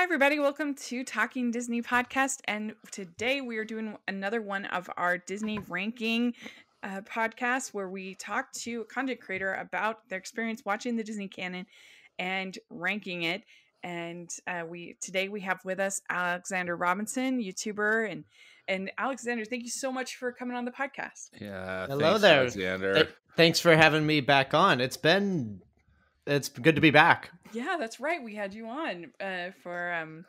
Hi, everybody. Welcome to Talking Disney podcast. And today we are doing another one of our Disney ranking podcasts where we talk to a content creator about their experience watching the Disney Canon and ranking it. And today we have with us Alexander Robinson, YouTuber, and Alexander, thank you so much for coming on the podcast. Yeah, Hello thanks, there. Alexander. Thanks for having me back on. It's good to be back. Yeah, that's right. We had you on for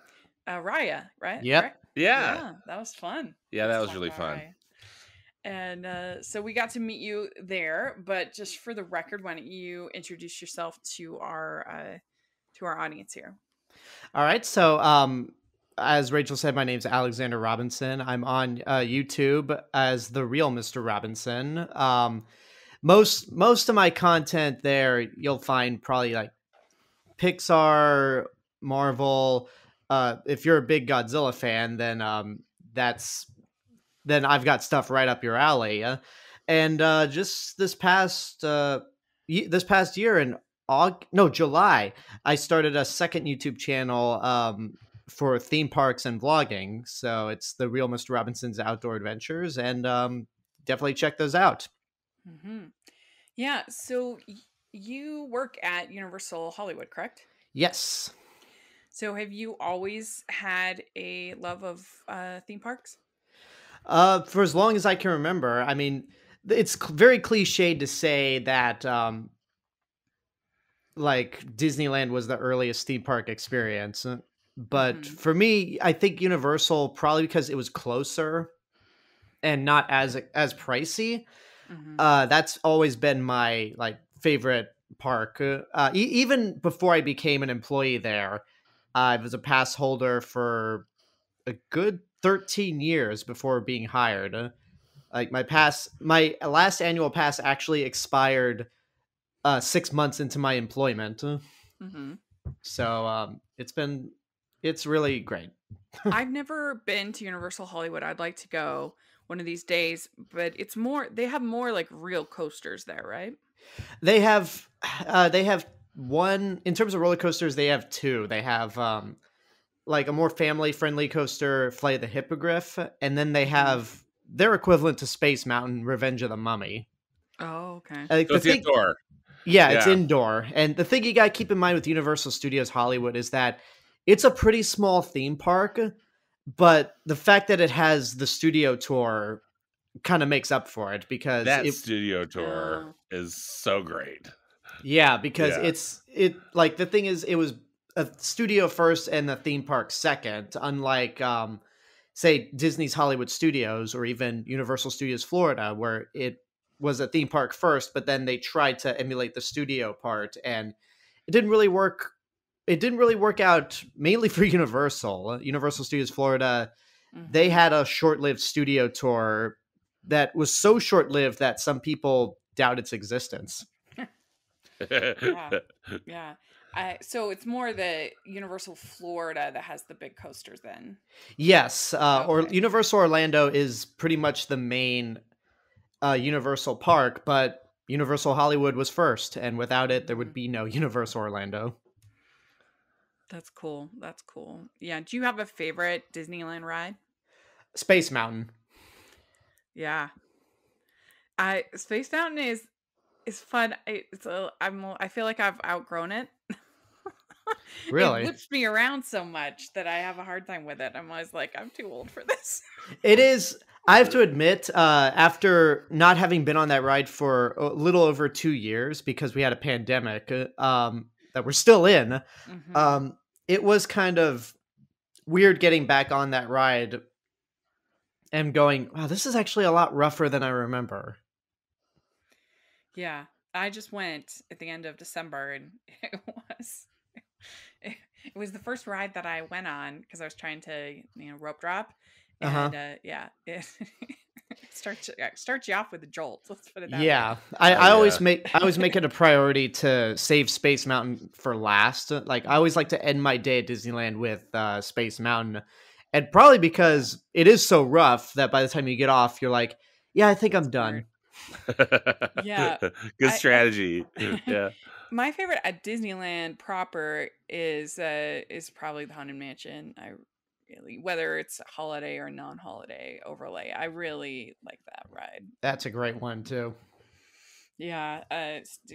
Raya, right? Yep. Correct? Yeah, That was fun. yeah, that was Talk really about fun. Raya. And so we got to meet you there, but just for the record, why don't you introduce yourself to our audience here? All right. So, as Rachel said, my name's Alexander Robinson. I'm on YouTube as the real Mr. Robinson. Most of my content there, you'll find probably like Pixar, Marvel. If you're a big Godzilla fan, then I've got stuff right up your alley. And just this past year in July, I started a second YouTube channel for theme parks and vlogging. So it's the real Mr. Robinson's Outdoor Adventures, and definitely check those out. Mm-hmm. Yeah. So you work at Universal Hollywood, correct? Yes. So have you always had a love of theme parks? For as long as I can remember. I mean, it's very cliched to say that like Disneyland was the earliest theme park experience, but for me, I think Universal, probably because it was closer and not as pricey. That's always been my like favorite park. Even before I became an employee there, I was a pass holder for a good 13 years before being hired. Like my last annual pass actually expired 6 months into my employment. So it's really great. I've never been to Universal Hollywood. I'd like to go one of these days, but they have more like real coasters there, right? They have one, in terms of roller coasters, they have two. They have like a more family friendly coaster, Flight of the Hippogriff, and then they have their equivalent to Space Mountain, Revenge of the Mummy. Oh, okay. So it's indoor. Yeah, it's indoor. And the thing you got to keep in mind with Universal Studios Hollywood is that it's a pretty small theme park, but the fact that it has the studio tour kind of makes up for it, because that studio tour is so great. Yeah, because like the thing is, it was a studio first and the theme park second, unlike say Disney's Hollywood Studios or even Universal Studios Florida, where it was a theme park first, but then they tried to emulate the studio part, and it didn't really work. It didn't really work out, mainly for Universal Studios Florida. They had a short-lived studio tour that was so short-lived that some people doubt its existence. Yeah. So it's more the Universal Florida that has the big coasters then. Yes. Or Universal Orlando is pretty much the main Universal park, but Universal Hollywood was first, and without it, there would be no Universal Orlando. That's cool. Yeah. Do you have a favorite Disneyland ride? Space Mountain. Yeah. Space Mountain is fun. I feel like I've outgrown it. Really? It whips me around so much that I have a hard time with it. I'm always like, I'm too old for this. It is. I have to admit, after not having been on that ride for a little over 2 years because we had a pandemic that we're still in, it was kind of weird getting back on that ride and going, wow, this is actually a lot rougher than I remember. Yeah, I just went at the end of December, and it was the first ride that I went on because I was trying to rope drop, and it starts you off with a jolt. Let's put it that way. I always make it a priority to save Space Mountain for last. Like, I always like to end my day at Disneyland with Space Mountain, and probably because it is so rough that by the time you get off, you're like, yeah, I think I'm done. Yeah. Good I strategy. Yeah. My favorite at Disneyland proper is probably the Haunted Mansion. I really, whether it's a holiday or non-holiday overlay, I really like that ride. That's a great one too. Yeah.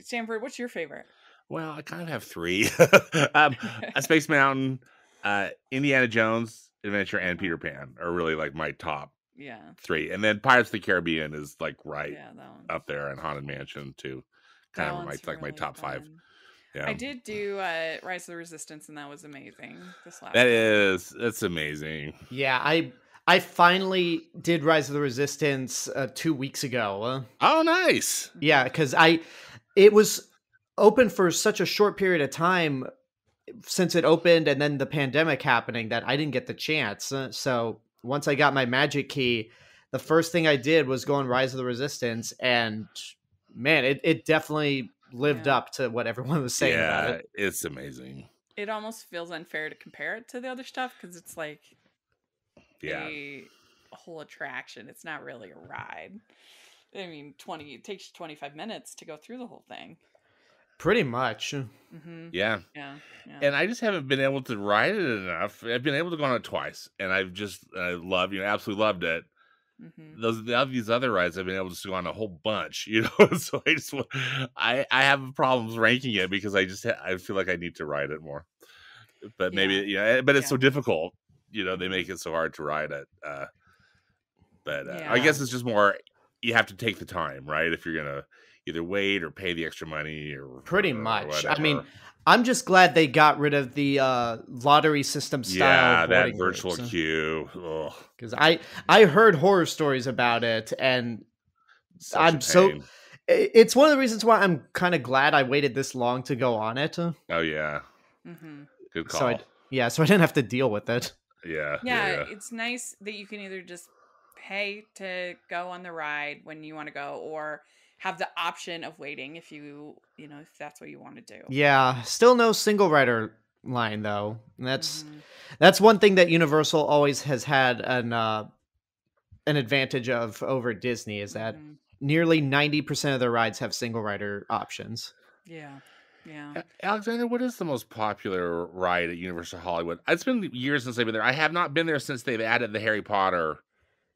Stanford, what's your favorite? Well, I kind of have three. A Space Mountain, Indiana Jones Adventure, and Peter Pan are really like my top Yeah. three. And then Pirates of the Caribbean is like right Yeah, that one's up there, and Haunted Mansion too. that Kind of one's my really top five. fun. Yeah. I did do Rise of the Resistance, and that was amazing. This last That's amazing. Yeah, I finally did Rise of the Resistance 2 weeks ago. Oh, nice. Yeah, because it was open for such a short period of time since it opened, and then the pandemic happening, that I didn't get the chance. So once I got my magic key, the first thing I did was go on Rise of the Resistance, and man, it definitely lived up to what everyone was saying about it. It's amazing. It almost feels unfair to compare it to the other stuff because it's like a whole attraction. It's not really a ride. I mean, it takes 25 minutes to go through the whole thing. Pretty much. Mm-hmm. Yeah. And I just haven't been able to ride it enough. I've been able to go on it twice, and I absolutely loved it. Mm-hmm. These other rides I've been able to go on a whole bunch, so I have problems ranking it because I feel like I need to ride it more. But maybe but it's so difficult. They make it so hard to ride it. I guess it's just more you have to take the time, right? If you're gonna either wait or pay the extra money or pretty much. I mean, I'm just glad they got rid of the lottery system style. Yeah, that virtual queue. Because I heard horror stories about it, and it's one of the reasons why I'm kind of glad I waited this long to go on it. Oh yeah, good call. So I didn't have to deal with it. Yeah, it's nice that you can either just pay to go on the ride when you want to go, or have the option of waiting if if that's what you want to do. Yeah, still no single rider line though. And that's one thing that Universal always has had an advantage of over Disney, is that nearly 90% of their rides have single rider options. Yeah. Alexander, what is the most popular ride at Universal Hollywood? It's been years since I've been there. I have not been there since they've added the Harry Potter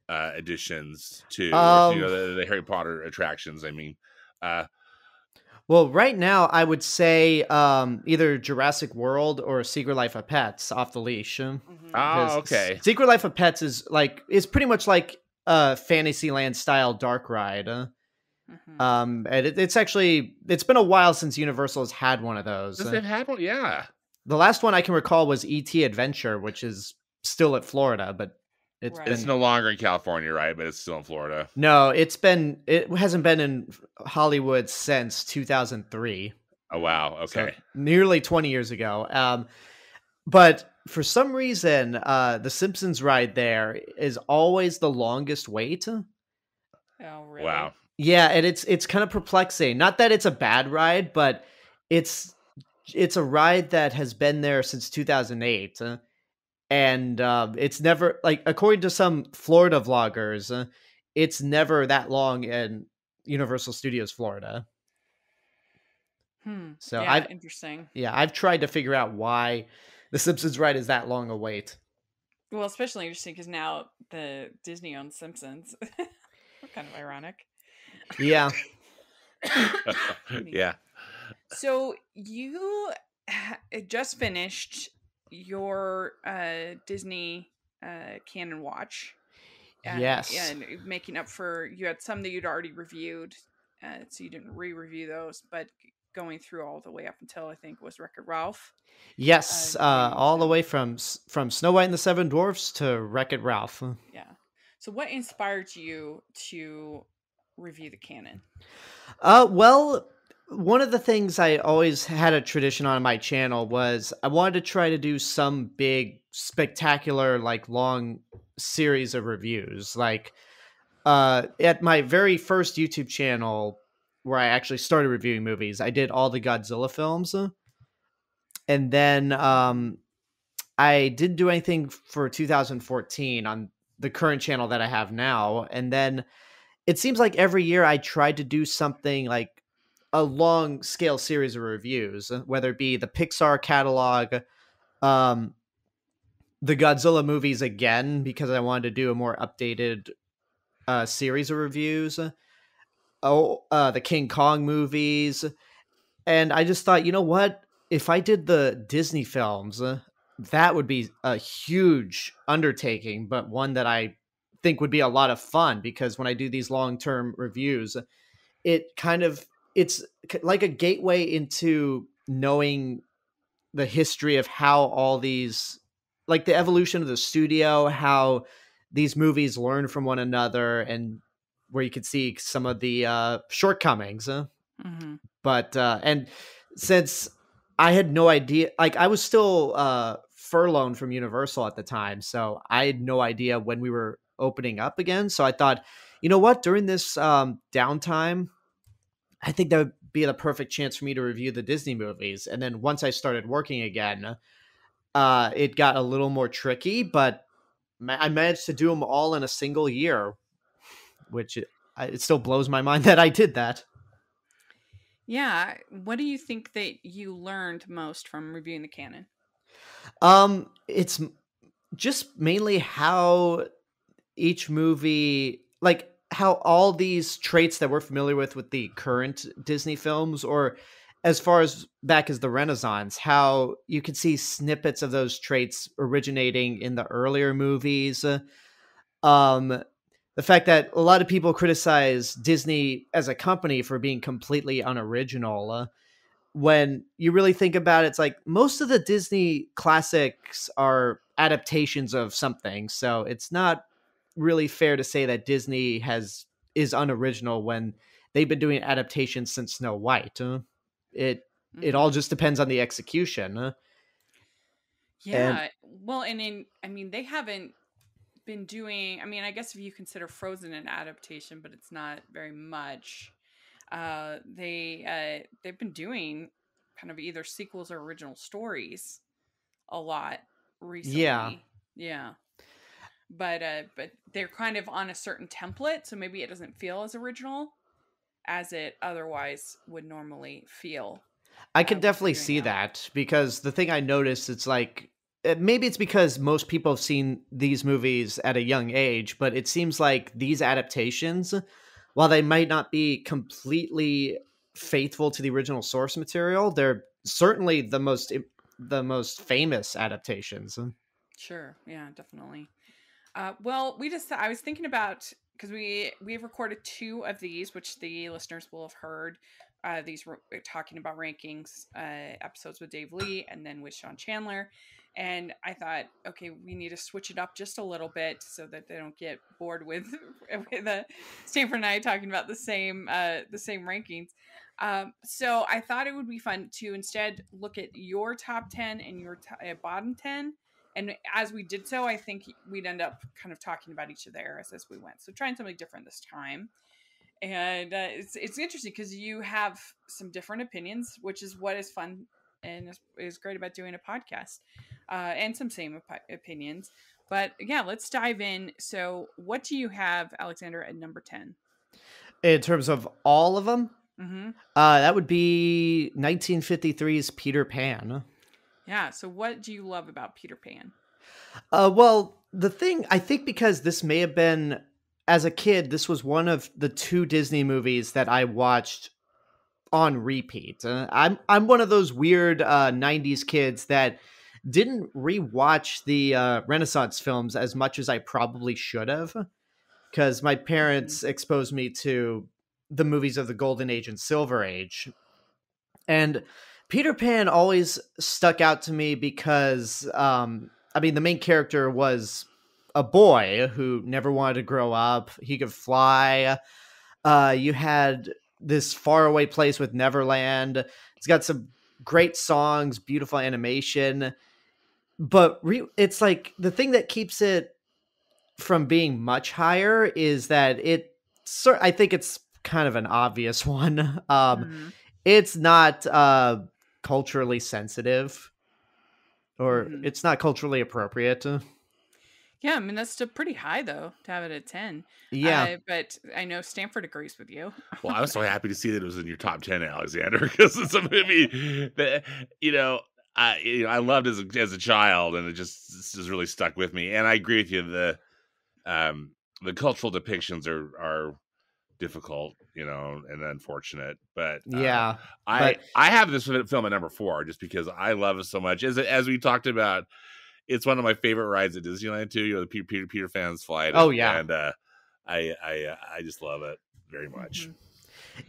additions to the Harry Potter attractions. I mean, well, right now I would say either Jurassic World or Secret Life of Pets off the leash. Oh, okay. Secret Life of Pets is pretty much like a Fantasyland style dark ride. And it's been a while since Universal has had one of those. They've had one, yeah. The last one I can recall was E.T. Adventure, which is still at Florida, but it's no longer in California, right? But it's still in Florida. No, it hasn't been in Hollywood since 2003. Oh wow, okay, so nearly 20 years ago. But for some reason, the Simpsons ride there is always the longest wait. Oh really? Wow. Yeah, and it's kind of perplexing. Not that it's a bad ride, but it's a ride that has been there since 2008. And it's never, according to some Florida vloggers, it's never that long in Universal Studios Florida. So interesting. Yeah, I've tried to figure out why the Simpsons ride is that long a wait. Well, especially interesting because now the Disney owns Simpsons. Kind of ironic. Yeah. Yeah. So you just finished your Disney Canon watch. Yes. And making up for, you had some that you'd already reviewed, so you didn't re-review those, but going through all the way up until I think was Wreck-It Ralph. Yes, all the way from Snow White and the Seven Dwarfs to Wreck-It Ralph. Yeah. So what inspired you to review the canon? Well, one of the things I always had a tradition on my channel was I wanted to try to do some big, spectacular, long series of reviews. At my very first YouTube channel, where I actually started reviewing movies, I did all the Godzilla films. And then I didn't do anything for 2014 on the current channel that I have now. And then it seems like every year I try to do something like a long scale series of reviews, whether it be the Pixar catalog, um, the Godzilla movies again, because I wanted to do a more updated series of reviews. The King Kong movies. And I just thought, you know what? If I did the Disney films, that would be a huge undertaking, but one that I think would be a lot of fun because when I do these long-term reviews, it's like a gateway into knowing the history of how all these, like the evolution of the studio, how these movies learn from one another, and where you could see some of the shortcomings. Mm-hmm. But and since I had no idea, like I was still furloughed from Universal at the time, so I had no idea when we were opening up again. So I thought, you know what, during this downtime, I think that would be the perfect chance for me to review the Disney movies. And then once I started working again, it got a little more tricky, but I managed to do them all in a single year, which it still blows my mind that I did that. Yeah. What do you think that you learned most from reviewing the canon? It's just mainly how each movie, like how all these traits that we're familiar with the current Disney films, or as far as back as the Renaissance, how you could see snippets of those traits originating in the earlier movies. The fact that a lot of people criticize Disney as a company for being completely unoriginal. When you really think about it, it's like most of the Disney classics are adaptations of something. So it's not really fair to say that Disney is unoriginal when they've been doing adaptations since Snow White. It all just depends on the execution. Yeah. Well, I mean, they haven't been doing, I mean, I guess if you consider Frozen an adaptation, but it's not very much. They've been doing kind of either sequels or original stories a lot recently. Yeah. But they're kind of on a certain template, so maybe it doesn't feel as original as it otherwise would normally feel. I can definitely see that, because the thing I noticed, it's like, maybe it's because most people have seen these movies at a young age, but it seems like these adaptations, while they might not be completely faithful to the original source material, they're certainly the most famous adaptations. Sure. Yeah, definitely. Well, I was thinking about, because we've recorded 2 of these, which the listeners will have heard. These were talking about rankings episodes with Dave Lee and then with Sean Chandler. And I thought, okay, we need to switch it up just a little bit so that they don't get bored with Stanford and I talking about the same rankings. So I thought it would be fun to instead look at your top 10 and your bottom 10. And as we did so, I think we'd end up kind of talking about each of the eras as we went. So trying something different this time. And it's interesting because you have some different opinions, which is what is fun and is great about doing a podcast, and some same opinions. But yeah, let's dive in. So what do you have, Alexander, at number 10? In terms of all of them? Mm-hmm. That would be 1953's Peter Pan. Yeah. So what do you love about Peter Pan? Well, the thing, I think, because this may have been, as a kid, this was one of the 2 Disney movies that I watched on repeat. I'm one of those weird 90s kids that didn't rewatch the Renaissance films as much as I probably should have, because my parents exposed me to the movies of the Golden Age and Silver Age. And Peter Pan always stuck out to me because, I mean, the main character was a boy who never wanted to grow up. He could fly. You had this faraway place with Neverland. It's got some great songs, beautiful animation. But it's like the thing that keeps it from being much higher is that I think it's kind of an obvious one. It's not culturally sensitive, or it's not culturally appropriate. Yeah, I mean that's still pretty high though to have it at 10. Yeah. But I know Stanford agrees with you. Well, I was so happy to see that it was in your top 10, Alexander, because it's a movie that I loved as a child, and it just really stuck with me. And I agree with you. The cultural depictions are difficult, and unfortunate. But Yeah. I have this film at number 4 just because I love it so much. As we talked about, it's one of my favorite rides at Disneyland too. The Peter Pan's flight. Oh yeah, and I just love it very much.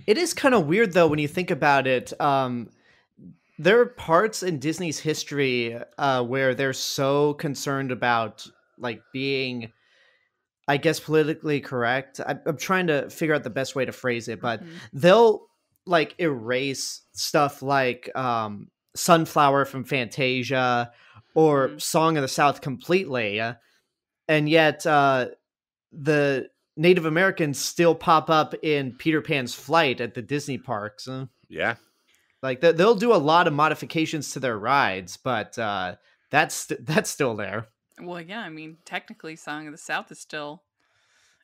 It is kind of weird though when you think about it. There are parts in Disney's history where they're so concerned about like being, I guess, politically correct. I'm trying to figure out the best way to phrase it, but they'll like erase stuff like Sunflower from Fantasia or Song of the South completely. And yet the Native Americans still pop up in Peter Pan's flight at the Disney parks. Yeah. Like they'll do a lot of modifications to their rides, but that's still there. Well, yeah, I mean, technically Song of the South is still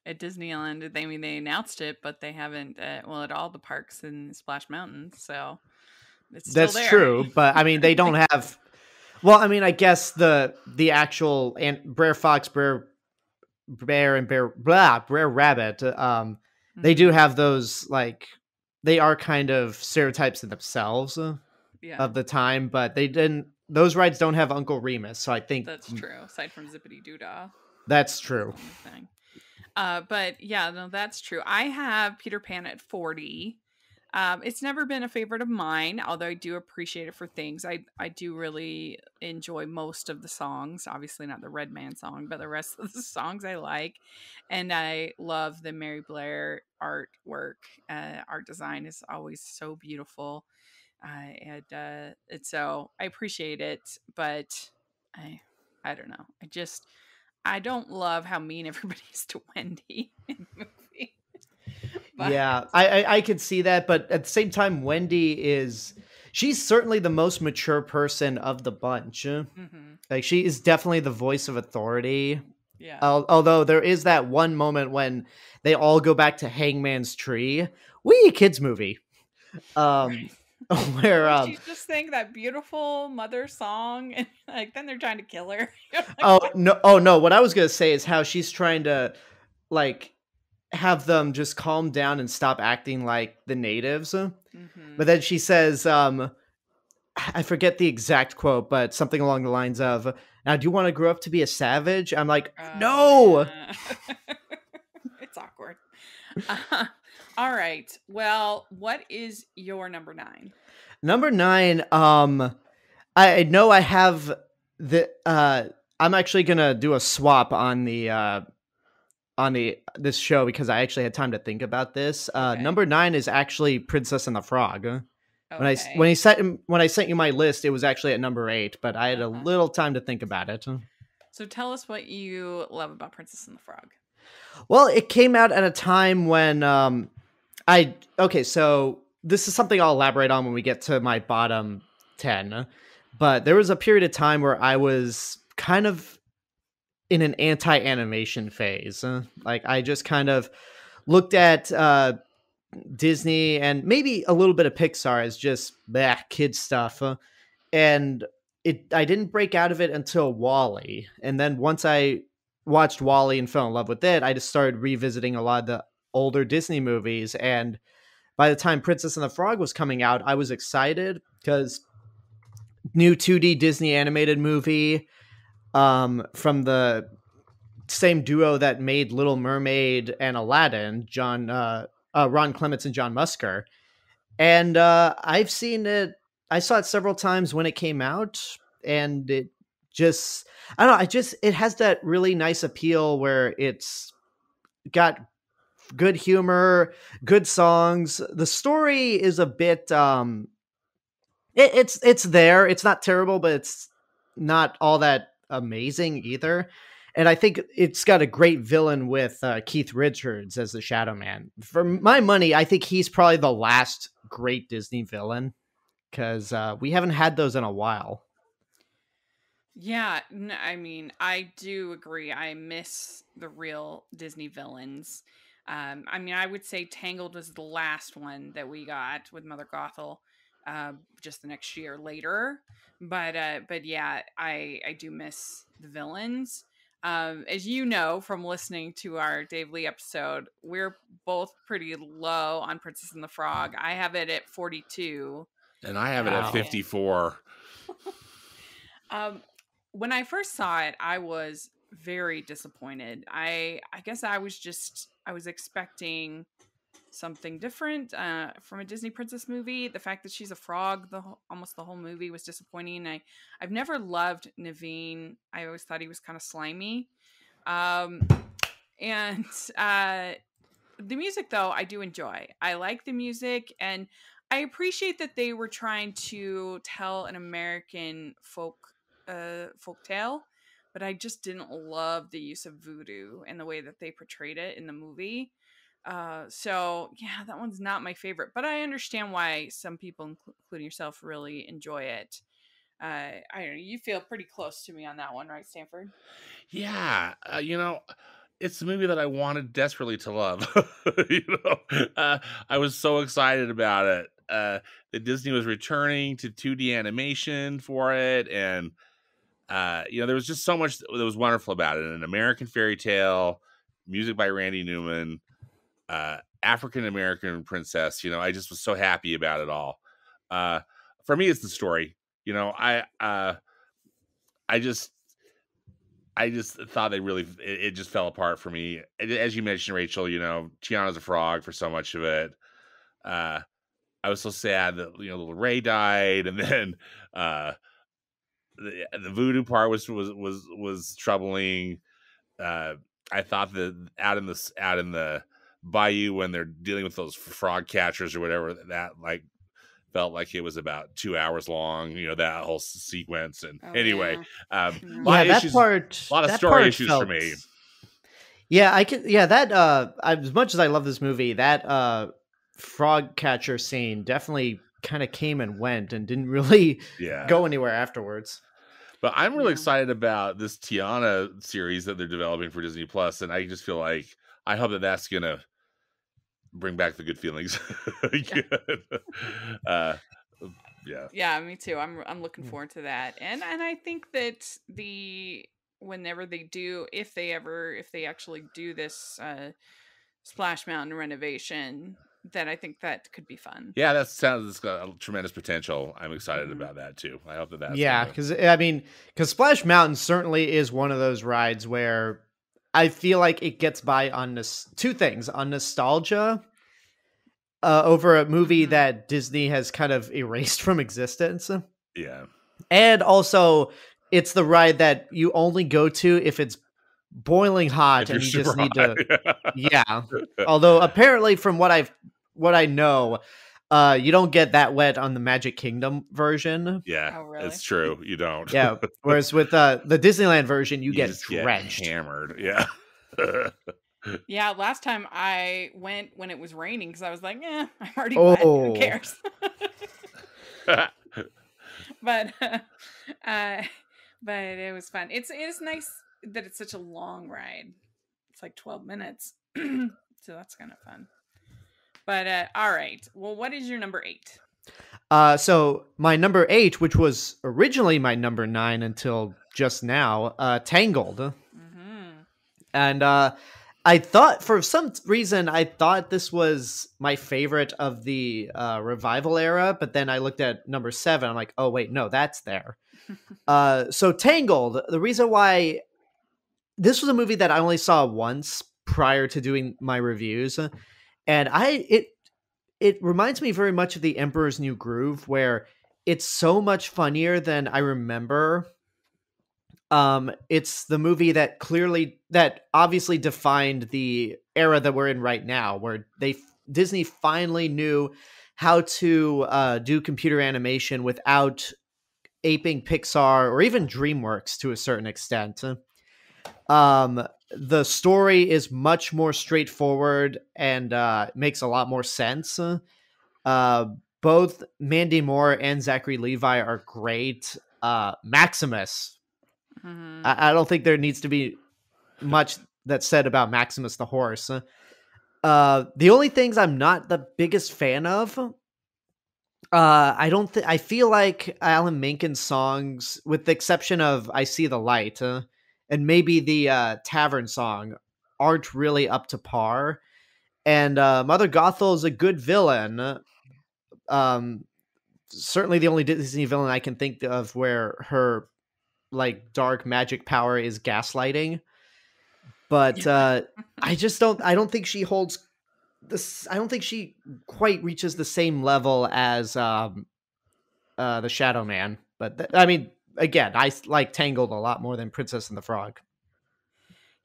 at Disneyland. They announced it, but they haven't at all the parks in Splash Mountain, so it's still That's there. true, but I mean they don't have. Well, I mean, I guess the actual Brer Fox, Brer Bear, and Brer Rabbit, they do have those, like, they are kind of stereotypes in themselves of the time, but those rides don't have Uncle Remus, so I think that's true. Aside from Zippity Doo-Dah. That's true. But yeah, no, that's true. I have Peter Pan at 40. It's never been a favorite of mine, although I do appreciate it for things. I do really enjoy most of the songs. Obviously not the Red Man song, but the rest of the songs I like. And I love the Mary Blair artwork. Art design is always so beautiful. And so I appreciate it, but I don't know. I don't love how mean everybody is to Wendy in the movie. But yeah, I could see that, but at the same time, she's certainly the most mature person of the bunch. Like, she is definitely the voice of authority. Yeah. Although there is that one moment when they all go back to Hangman's Tree. A kids movie. Right. Where she's just saying that beautiful mother song, and like then they're trying to kill her. No! What I was gonna say is how she's trying to like have them just calm down and stop acting like the natives. But then she says, I forget the exact quote, but something along the lines of, "Now, do you want to grow up to be a savage?" I'm like, no. It's awkward. All right. Well, what is your number 9? Number 9, I know I have I'm actually gonna do a swap on this show because I actually had time to think about this. Okay. Number 9 is actually Princess and the Frog. Okay. When I sent you my list, it was actually at number 8, but I had a little time to think about it. So tell us what you love about Princess and the Frog. Well, it came out at a time when so this is something I'll elaborate on when we get to my bottom 10. But there was a period of time where I was kind of in an anti-animation phase. Like, I just kind of looked at Disney and maybe a little bit of Pixar as just kid stuff. And I didn't break out of it until WALL-E. And then once I watched WALL-E and fell in love with it, I just started revisiting a lot of the older Disney movies. And by the time Princess and the Frog was coming out, I was excited because new 2D Disney animated movie from the same duo that made Little Mermaid and Aladdin, Ron Clements and John Musker. And I've seen it. I saw it several times when it came out, and it just, I don't know, it has that really nice appeal where it's got good humor, good songs. The story is a bit, it's there. It's not terrible, but it's not all that amazing either. And I think it's got a great villain with Keith Richards as the Shadow Man. For my money, I think he's probably the last great Disney villain, because we haven't had those in a while. Yeah, I mean, I do agree. I miss the real Disney villains. I mean, I would say Tangled was the last one that we got with Mother Gothel, just the next year later. But yeah, I do miss the villains. As you know from listening to our Dave Lee episode, we're both pretty low on Princess and the Frog. I have it at 42. And I have it at Wow. 54. When I first saw it, I was very disappointed. I guess I was expecting something different from a Disney princess movie. The fact that she's a frog almost the whole movie was disappointing. I've never loved Naveen. I always thought he was kind of slimy. And the music, though, I do enjoy. I like the music, and I appreciate that they were trying to tell an American folk tale, but I just didn't love the use of voodoo and the way that they portrayed it in the movie. So yeah, that one's not my favorite, but I understand why some people, including yourself, really enjoy it. I don't know. You feel pretty close to me on that one, right, Stanford? Yeah, it's a movie that I wanted desperately to love. I was so excited about it. That Disney was returning to 2D animation for it, and there was just so much that was wonderful about it. An American fairy tale, music by Randy Newman, African American princess. I just was so happy about it all. For me, it's the story. I just thought it just fell apart for me. As you mentioned, Rachel, Tiana's a frog for so much of it. I was so sad that Little Ray died, and then the voodoo part was troubling. I thought that out in the bayou when they're dealing with those frog catchers or whatever, that felt like it was about 2 hours long, that whole sequence. And anyway, a lot of story issues for me. Yeah, that as much as I love this movie, that frog catcher scene definitely kind of came and went and didn't really go anywhere afterwards. But I'm really excited about this Tiana series that they're developing for Disney Plus, and I just feel like I hope that that's gonna bring back the good feelings. Yeah, me too. I'm looking forward to that, and I think that whenever they do, if they actually do this Splash Mountain renovation, then I think that could be fun. Yeah, it's got a tremendous potential. I'm excited about that too. I hope that's because Splash Mountain certainly is one of those rides where I feel like it gets by on two things: on nostalgia over a movie that Disney has kind of erased from existence. Yeah, and also it's the ride that you only go to if it's boiling hot and you just need to. Yeah. Although apparently, from what I know, you don't get that wet on the Magic Kingdom version. Yeah, oh, really? It's true. You don't. Yeah. Whereas with the Disneyland version, you get drenched, hammered. Yeah. Yeah. Last time I went when it was raining because I was like, I'm already wet. Who cares? But it was fun. It is nice that it's such a long ride. It's like 12 minutes. So that's kind of fun. But all right. Well, what is your number 8? So my number 8, which was originally my number 9 until just now, Tangled. Mm-hmm. And I thought, for some reason, this was my favorite of the revival era. But then I looked at number 7. I'm like, oh, wait, no, that's there. So Tangled, the reason why this was a movie that I only saw once prior to doing my reviews. And it reminds me very much of The Emperor's New Groove, where it's so much funnier than I remember. It's the movie that obviously defined the era that we're in right now, where Disney finally knew how to do computer animation without aping Pixar or even DreamWorks to a certain extent. The story is much more straightforward and makes a lot more sense. Both Mandy Moore and Zachary Levi are great. Maximus I don't think there needs to be much that's said about Maximus the horse. The only things I'm not the biggest fan of, I feel like Alan Menken's songs, with the exception of "I See the Light" and maybe the Tavern song, aren't really up to par. And Mother Gothel is a good villain. Um, Certainly the only Disney villain I can think of where her like dark magic power is gaslighting. But I don't think she holds this. I don't think she quite reaches the same level as the Shadow Man. But I mean, again, I like Tangled a lot more than Princess and the Frog.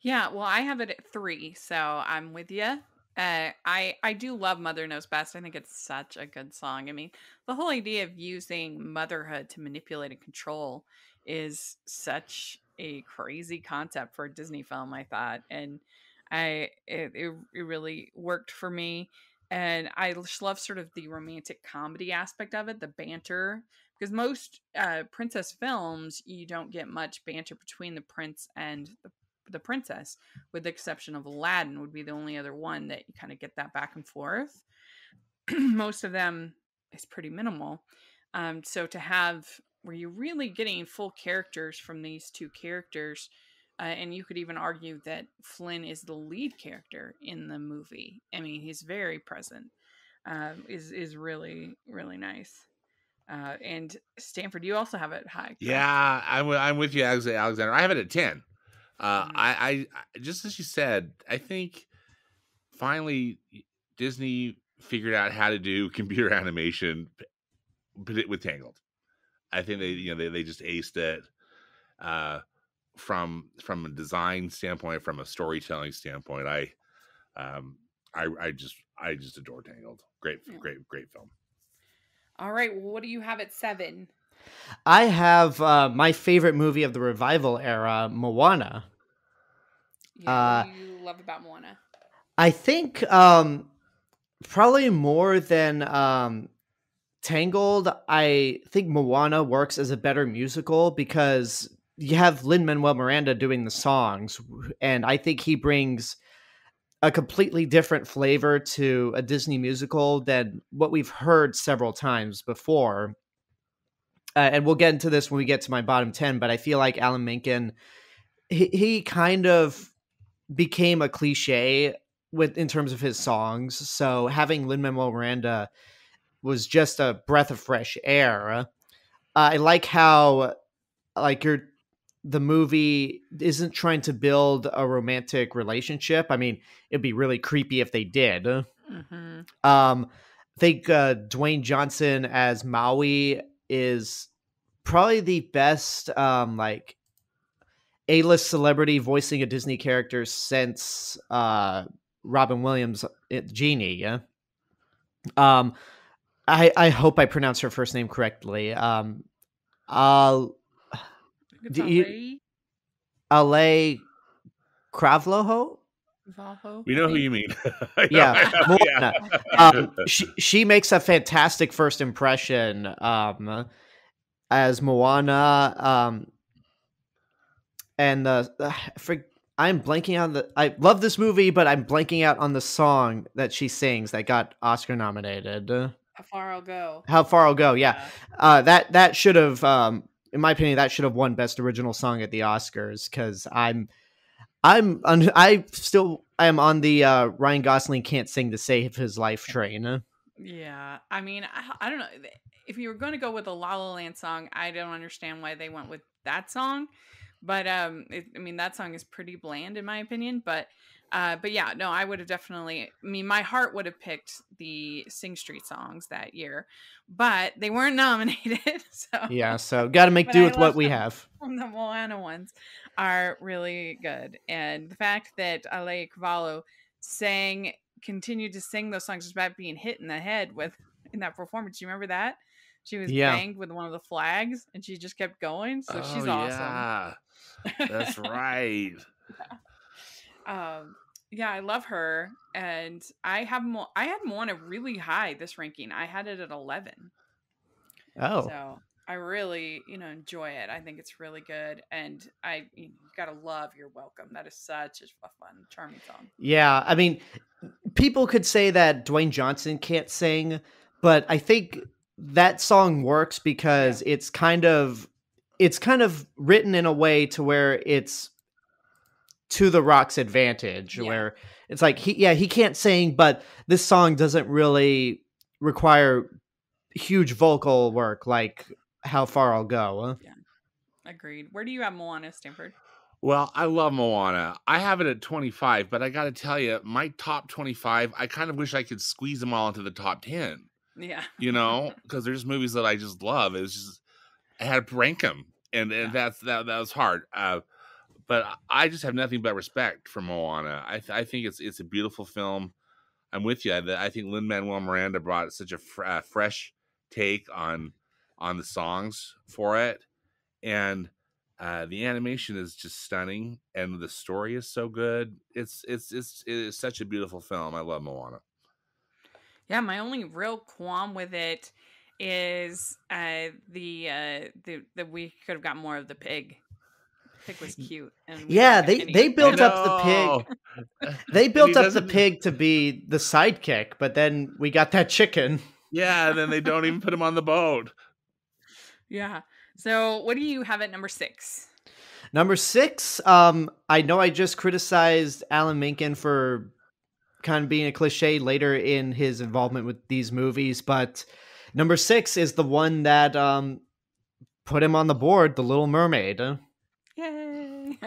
Yeah, well, I have it at 3, so I'm with you. I do love Mother Knows Best. I think it's such a good song. I mean, the whole idea of using motherhood to manipulate and control is such a crazy concept for a Disney film, I thought, and it really worked for me. And I just love sort of the romantic comedy aspect of it, the banter, because most princess films you don't get much banter between the prince and the princess, with the exception of Aladdin, would be the only other one that you kind of get that back and forth. Most of them is pretty minimal. So to have where you're really getting full characters from these two characters, and you could even argue that Flynn is the lead character in the movie. I mean, he's very present. Is really really nice. And Stanford, you also have it high. Correct? Yeah, I'm with you, Alexander. I have it at 10. I just as you said, I think finally Disney figured out how to do computer animation with Tangled. I think they just aced it from a design standpoint, from a storytelling standpoint. I just adore Tangled. Great film. All right, well, what do you have at 7? I have my favorite movie of the revival era, Moana. Yeah, what do you love about Moana? I think probably more than Tangled, I think Moana works as a better musical because you have Lin-Manuel Miranda doing the songs, and I think he brings a completely different flavor to a Disney musical than what we've heard several times before. And we'll get into this when we get to my bottom 10, but I feel like Alan Menken, he kind of became a cliche in terms of his songs. So having Lin-Manuel Miranda was just a breath of fresh air. I like how the movie isn't trying to build a romantic relationship. I mean, it'd be really creepy if they did. Mm-hmm. I think Dwayne Johnson as Maui is probably the best A-list celebrity voicing a Disney character since Robin Williams, Genie. Yeah. I hope I pronounced her first name correctly. Ale Kravloho? We know who you mean. Yeah, Moana. She makes a fantastic first impression as Moana. And I'm blanking on I love this movie, but I'm blanking out on the song that she sings that got Oscar nominated. How Far I'll Go. How Far I'll Go, yeah. That should have, in my opinion, that should have won Best Original Song at the Oscars because I still am on the Ryan Gosling can't sing to save his life train. Yeah, I mean, I don't know if you were going to go with a La La Land song. I don't understand why they went with that song, but I mean, that song is pretty bland in my opinion. But yeah, no, I would have definitely. I mean, my heart would have picked the Sing Street songs that year, but they weren't nominated. So yeah, so got to make do with what we have. From the Moana ones are really good, and the fact that Ale Cavallo continued to sing those songs despite being hit in the head in that performance. Do you remember that? She was banged with one of the flags, and she just kept going. So she's awesome. Yeah, that's right. Yeah, I love her, and I had Moana really high this ranking. I had it at 11. Oh, so I really, enjoy it. I think it's really good, and you gotta love "You're Welcome." That is such a fun, charming song. Yeah, I mean, people could say that Dwayne Johnson can't sing, but I think that song works because it's kind of written in a way to where it's to The Rock's advantage, Yeah. where it's like he can't sing, but this song doesn't really require huge vocal work like How Far I'll Go. Yeah, agreed. Where do you have Moana, Stanford? Well, I love Moana. I have it at 25, but I got to tell you, my top 25, I kind of wish I could squeeze them all into the top 10. Yeah. Because there's movies that I just love. It was just I had to rank them, and that was hard. But I just have nothing but respect for Moana. I think it's a beautiful film. I'm with you. I think Lin-Manuel Miranda brought such a fresh take on the songs for it, and the animation is just stunning, and the story is so good. It's such a beautiful film. I love Moana. Yeah, my only real qualm with it is the we could have got more of the pig. Pig was cute, and Yeah, they built up the pig. They built up the pig to be the sidekick, but then we got that chicken. Yeah, and then they don't even put him on the boat. Yeah. So, what do you have at number 6? Number 6, I know I just criticized Alan Menken for kind of being a cliche later in his involvement with these movies, but number 6 is the one that put him on the board, The Little Mermaid. Yay!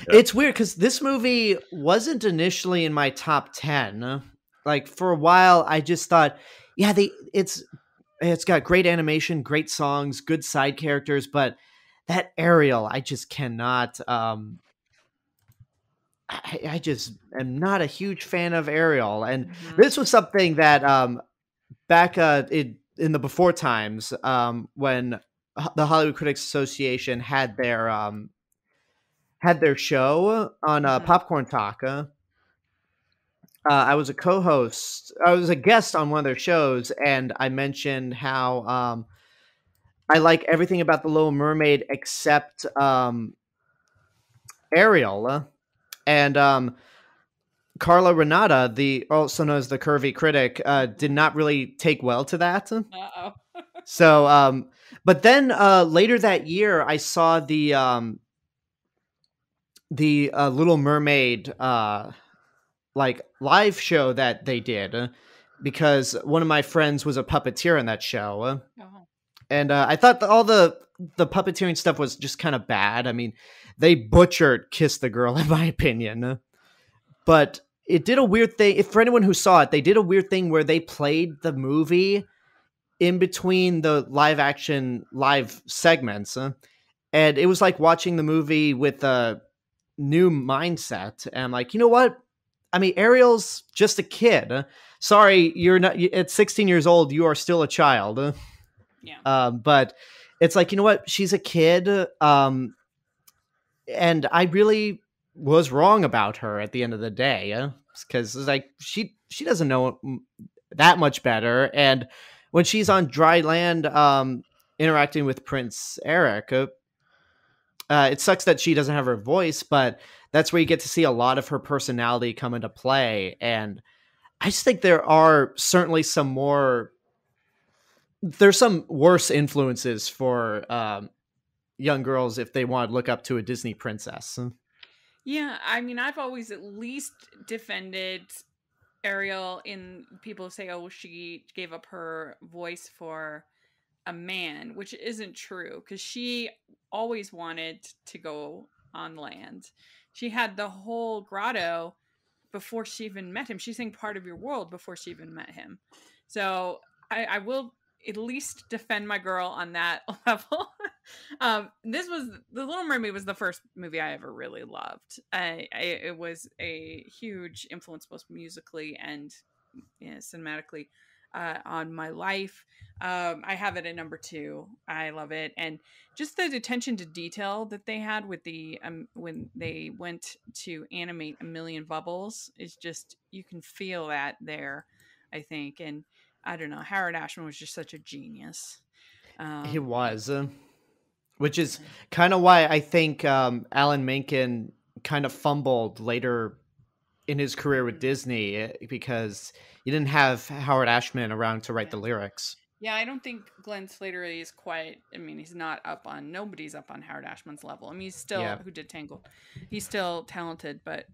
It's weird because this movie wasn't initially in my top 10. Like for a while, I just thought, yeah, it's got great animation, great songs, good side characters, but that Ariel, I just cannot. I just am not a huge fan of Ariel, and this was something that back in the before times when the Hollywood Critics Association had their show on Popcorn Talk. I was a co-host. I was a guest on one of their shows, and I mentioned how I like everything about the Little Mermaid except Ariel, and Carla Renata, also known as the curvy critic, did not really take well to that. Uh-oh. So, but then later that year, I saw the Little Mermaid like live show that they did because one of my friends was a puppeteer in that show, and I thought all the puppeteering stuff was just kind of bad. I mean, they butchered "Kiss the Girl" in my opinion, but it did a weird thing. If for anyone who saw it, they did a weird thing where they played the movie in between the live segments, and it was like watching the movie with a new mindset. And I'm like, you know what? I mean, Ariel's just a kid. Sorry, you're not. At 16 years old, you are still a child. Yeah. But it's like, you know what? She's a kid. And I really was wrong about her at the end of the day, because like she doesn't know that much better. And when she's on dry land, interacting with Prince Eric, it sucks that she doesn't have her voice, but that's where you get to see a lot of her personality come into play. And I just think there are certainly there's some worse influences for young girls if they want to look up to a Disney princess. Yeah, I mean, I've always at least defended Ariel in people say, oh, she gave up her voice for a man, which isn't true because she always wanted to go on land. She had the whole grotto before she even met him. She sang Part of Your World before she even met him. So I will at least defend my girl on that level. The Little Mermaid was the first movie I ever really loved. It was a huge influence both musically and cinematically on my life. I have it at number 2. I love it. And just the attention to detail that they had with the when they went to animate A Million Bubbles is just, you can feel that there, I think. And I don't know, Howard Ashman was just such a genius. He Um, was, which is kind of why I think Alan Menken kind of fumbled later in his career with Disney because you didn't have Howard Ashman around to write the yeah. lyrics. Yeah, I don't think Glenn Slater is quite. I mean, he's not up on. Nobody's up on Howard Ashman's level. I mean, he's still Yeah, who did Tangled. He's still talented, but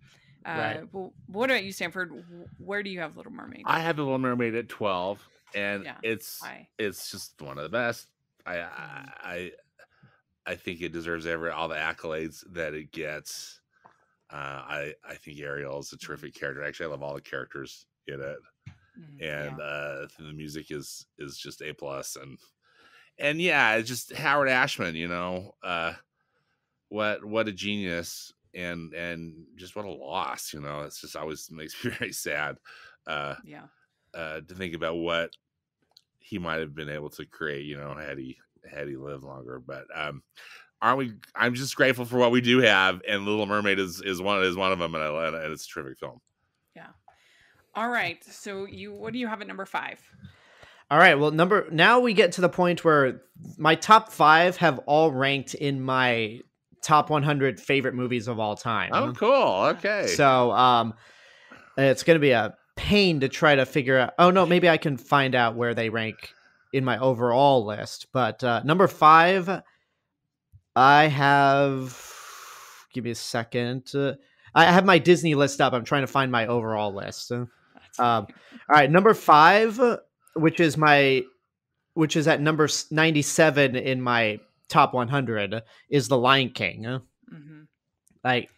right. well, what about you, Stanford? Where do you have Little Mermaid? I have the Little Mermaid at 12, and Yeah, it's just one of the best. I think it deserves all the accolades that it gets. I think Ariel is a terrific character. Actually, I love all the characters in it, and the music is just A plus. And yeah, it's just Howard Ashman. What a genius, and just what a loss. It's just always makes me very sad. To think about what he might have been able to create. Had he lived longer, but aren't we? I'm just grateful for what we do have, and Little Mermaid is one of them, and it's a terrific film. Yeah. All right. So what do you have at number 5? All right. Well, now we get to the point where my top 5 have all ranked in my top 100 favorite movies of all time. Oh, cool. Okay. So, it's going to be a pain to try to figure out. Oh no, maybe I can find out where they rank in my overall list. But number 5. I have. Give me a second. I have my Disney list up. I'm trying to find my overall list. All right, number 5, which is at number 97 in my top 100, is The Lion King. Like,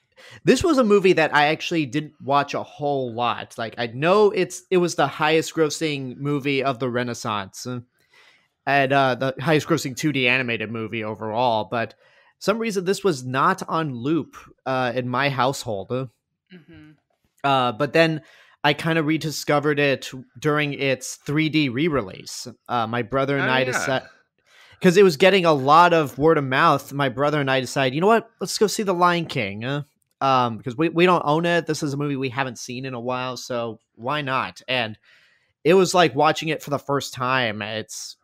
this was a movie that I actually didn't watch a whole lot. Like, I know it was the highest grossing movie of the Renaissance, and the highest grossing 2D animated movie overall, but some reason this was not on loop in my household. But then I kind of rediscovered it during its 3D re-release. My brother and I decided, because it was getting a lot of word of mouth, my brother and I decided, you know what, let's go see The Lion King. Because we don't own it. This is a movie we haven't seen in a while, so why not? And it was like watching it for the first time. It's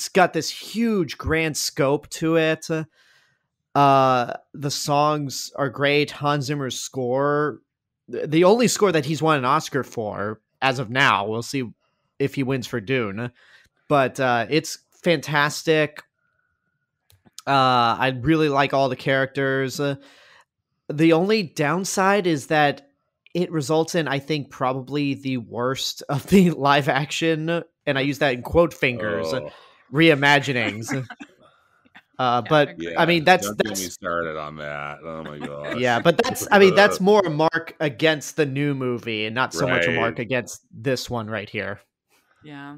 got this huge grand scope to it. The songs are great. Hans Zimmer's score, the only score that he's won an Oscar for as of now. We'll see if he wins for Dune, but it's fantastic. I really like all the characters. The only downside is that it results in, I think, probably the worst of the live action, and I use that in quote fingers, reimaginings. But I mean, that's get me started on that. Oh my gosh. Yeah, but that's more a mark against the new movie and not so much a mark against this one right here. Yeah.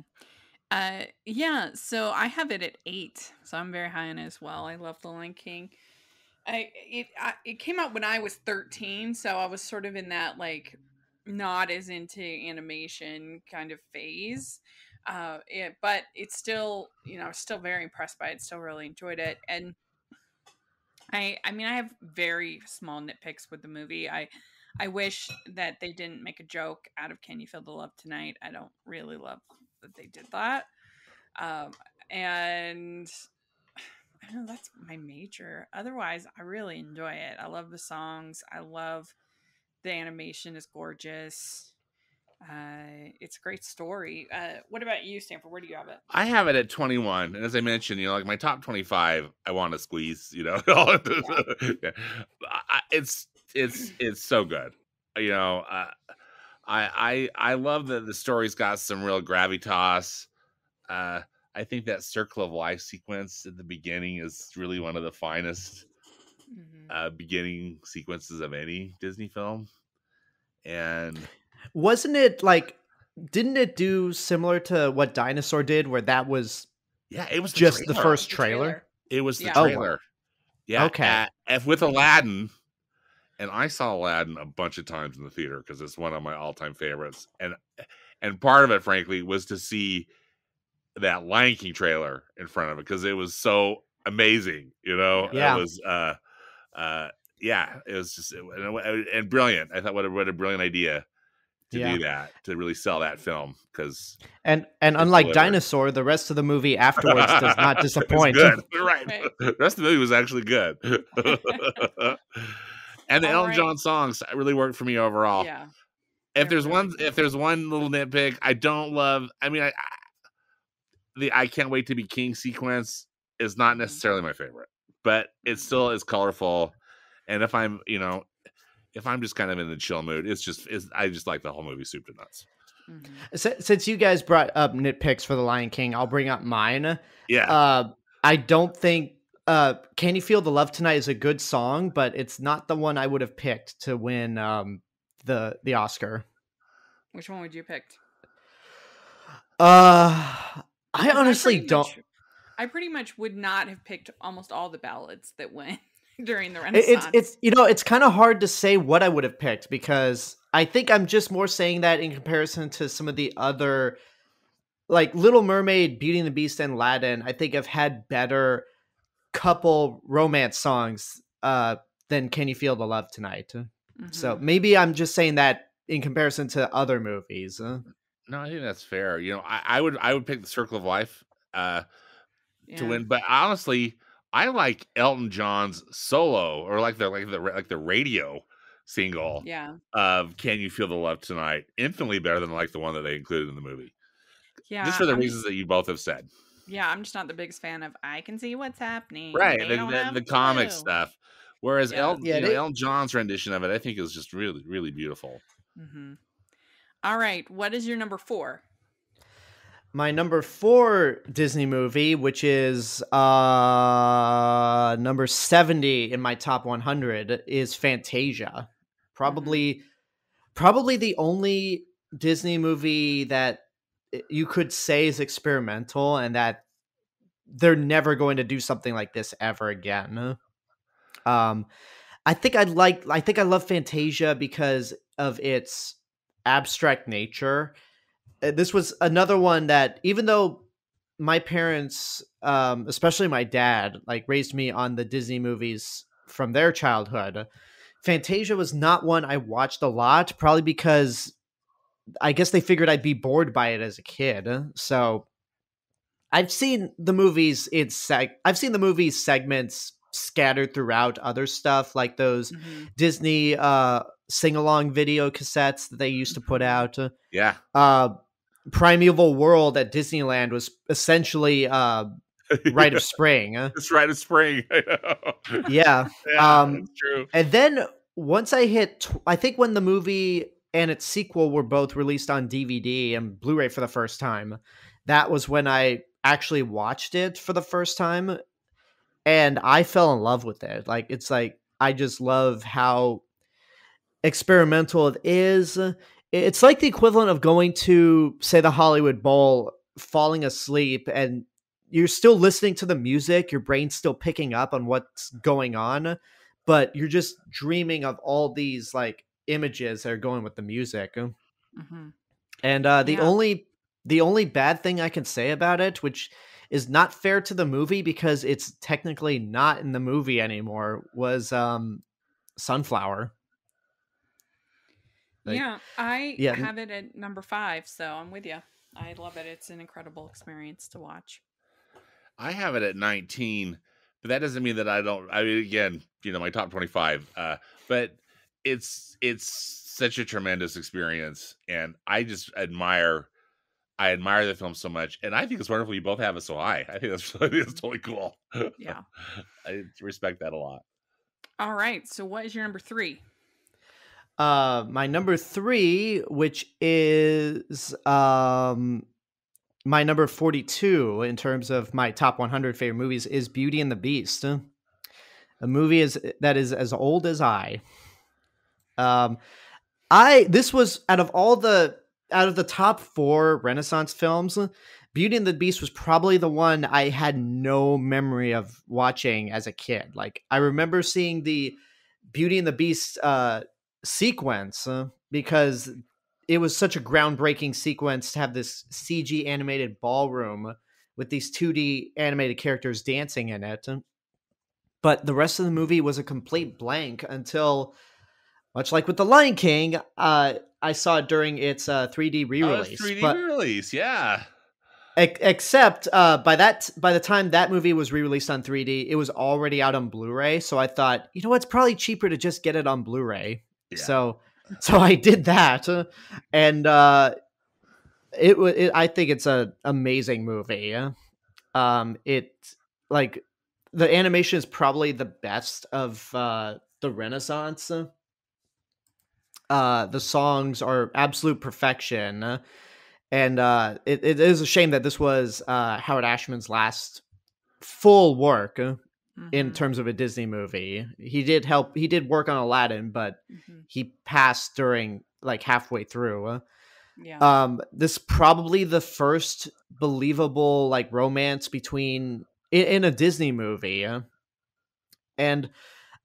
So I have it at 8, so I'm very high on it as well. I love The Lion King. It came out when I was 13, so I was sort of in that like not as into animation kind of phase. But it's still, still very impressed by it. Still really enjoyed it, and I mean, I have very small nitpicks with the movie. I wish that they didn't make a joke out of "Can You Feel the Love Tonight." I don't really love that they did that, and I don't know, that's my major. Otherwise, I really enjoy it. I love the songs. I love the animation is gorgeous. It's a great story. What about you, Stanford? Where do you have it? I have it at 21, and as I mentioned, like my top 25, I want to squeeze. Yeah. It's so good. I love that the story's got some real gravitas. I think that circle of life sequence at the beginning is really one of the finest beginning sequences of any Disney film. And wasn't it like, didn't it do similar to what Dinosaur did, where that was it was just the first trailer? It was the trailer. Yeah. Okay. With Aladdin, and I saw Aladdin a bunch of times in the theater because it's one of my all-time favorites. And part of it, frankly, was to see that Lion King trailer in front of it because it was so amazing. Yeah. It was it was just and brilliant. I thought what a brilliant idea to do that, to really sell that film, because and unlike Dinosaur, the rest of the movie afterwards does not disappoint. It's good. Right. The rest of the movie was actually good. And the Elton John songs really worked for me overall. Yeah. If there's one little nitpick, I don't love. I mean, the "I Can't Wait to Be King" sequence is not necessarily my favorite, but it still is colorful. And if I'm just kind of in the chill mood, I just like the whole movie soup to nuts. Since you guys brought up nitpicks for The Lion King, I'll bring up mine. Yeah. I don't think "Can You Feel the Love Tonight" is a good song, but it's not the one I would have picked to win the Oscar. Which one would you pick? I honestly don't. I pretty much would not have picked almost all the ballads that went during the Renaissance. It's kind of hard to say what I would have picked, because I think I'm just more saying that in comparison to some of the other, like Little Mermaid, Beauty and the Beast, and Aladdin. I think I've had better couple romance songs than "Can You Feel the Love Tonight." So maybe I'm just saying that in comparison to other movies. No, I think that's fair. I would pick "The Circle of Life" to win, but honestly, I like Elton John's solo, or like the radio single of "Can You Feel the Love Tonight" infinitely better than like the one that they included in the movie. Yeah, just for the reasons that you both have said. Yeah, I'm just not the biggest fan of "I Can See What's Happening." Right, the comic stuff. Whereas Elton John's rendition of it, I think, is just really, really beautiful. All right, what is your number 4? My number 4 Disney movie, which is number 70 in my top 100, is Fantasia. Probably the only Disney movie that you could say is experimental, and that they're never going to do something like this ever again. I think I love Fantasia because of its abstract nature. This was another one that, even though my parents, especially my dad, like raised me on the Disney movies from their childhood, Fantasia was not one I watched a lot, probably because I guess they figured I'd be bored by it as a kid. So I've seen the movies segments scattered throughout other stuff, like those Disney sing-along video cassettes that they used to put out. Yeah. Primeval World at Disneyland was essentially Rite of Spring. It's Rite of Spring. Yeah. That's true. And then once I hit, I think when the movie and its sequel were both released on DVD and Blu-ray for the first time, that was when I actually watched it for the first time, and I fell in love with it. Like, it's like, I just love how experimental it is. It's like the equivalent of going to, say, the Hollywood Bowl, falling asleep, and you're still listening to the music, your brain's still picking up on what's going on, but you're just dreaming of all these like images that are going with the music. And the only bad thing I can say about it, which is not fair to the movie because it's technically not in the movie anymore, was Sunflower. I have it at number 5, so I'm with you. I love it. It's an incredible experience to watch. I have it at 19, but that doesn't mean that I don't. I mean, again, my top 25. But it's such a tremendous experience, and I just admire the film so much, and I think it's wonderful you both have it so high. I think that's totally cool. Yeah, I respect that a lot. All right, so what is your number 3? My number 3, which is my number 42 in terms of my top 100 favorite movies, is Beauty and the Beast. A movie that is as old as I. This was out of the top 4 Renaissance films, Beauty and the Beast was probably the one I had no memory of watching as a kid. Like, I remember seeing the Beauty and the Beast sequence because it was such a groundbreaking sequence to have this CG animated ballroom with these 2D animated characters dancing in it. But the rest of the movie was a complete blank until much like with The Lion King, I saw it during its 3D Oh, it's re-release. 3D But release, yeah. except by the time that movie was re-released on 3D, it was already out on Blu-ray. So I thought, you know what, it's probably cheaper to just get it on Blu-ray. Yeah. So I did that, and I think it's an amazing movie. It like the animation is probably the best of the Renaissance. The songs are absolute perfection. And it is a shame that this was Howard Ashman's last full work in terms of a Disney movie. He did work on Aladdin, but he passed during like halfway through. Yeah. This probably the first believable like romance between in a Disney movie. And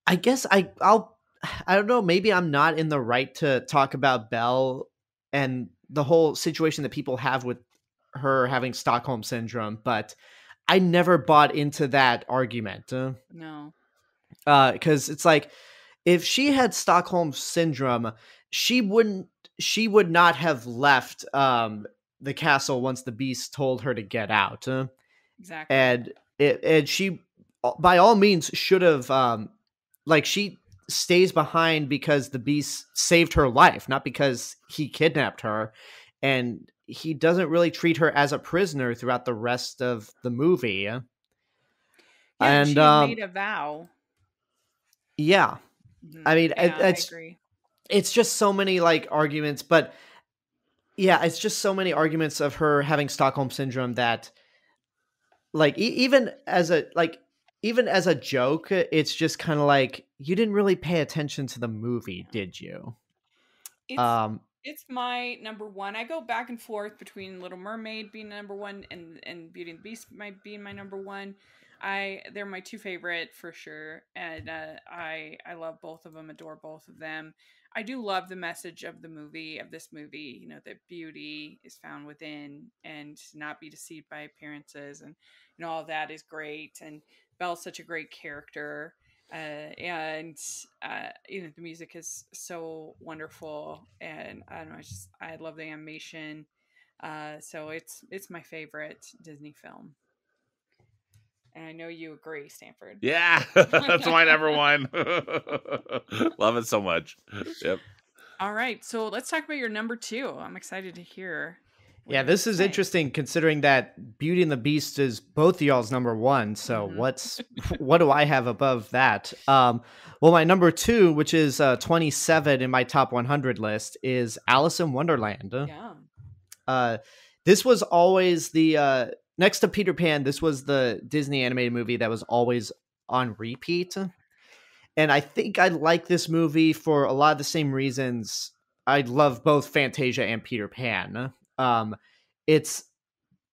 I guess I don't know, maybe I'm not in the right to talk about Belle and the whole situation that people have with her having Stockholm syndrome, but I never bought into that argument. No. Because it's like, if she had Stockholm syndrome, she would not have left the castle once the beast told her to get out. Exactly. And she by all means should have like, she stays behind because the beast saved her life, not because he kidnapped her. And he doesn't really treat her as a prisoner throughout the rest of the movie. Yeah, and she had made a vow. Yeah. I mean, yeah, I agree. It's just so many like arguments, but yeah, it's just so many arguments of her having Stockholm syndrome that like even as a joke, it's just kind of like, you didn't really pay attention to the movie, did you? It's my number one. I go back and forth between Little Mermaid being number one and Beauty and the Beast might be my number one. They're my two favorite for sure, and I love both of them, adore both of them. I do love the message of this movie. You know, that beauty is found within, and to not be deceived by appearances, and all of that is great. And Belle's such a great character, and the music is so wonderful, and I don't know, I love the animation. So it's my favorite Disney film. And I know you agree, Stanford. Yeah, that's my number one. Love it so much. Yep. All right, so let's talk about your number two. I'm excited to hear. Yeah, this is interesting considering that Beauty and the Beast is both y'all's number one. So what do I have above that? Well, my number two, which is 27 in my top 100 list, is Alice in Wonderland. Yeah. This was always the next to Peter Pan, this was the Disney animated movie that was always on repeat. And I think I like this movie for a lot of the same reasons I love both Fantasia and Peter Pan. It's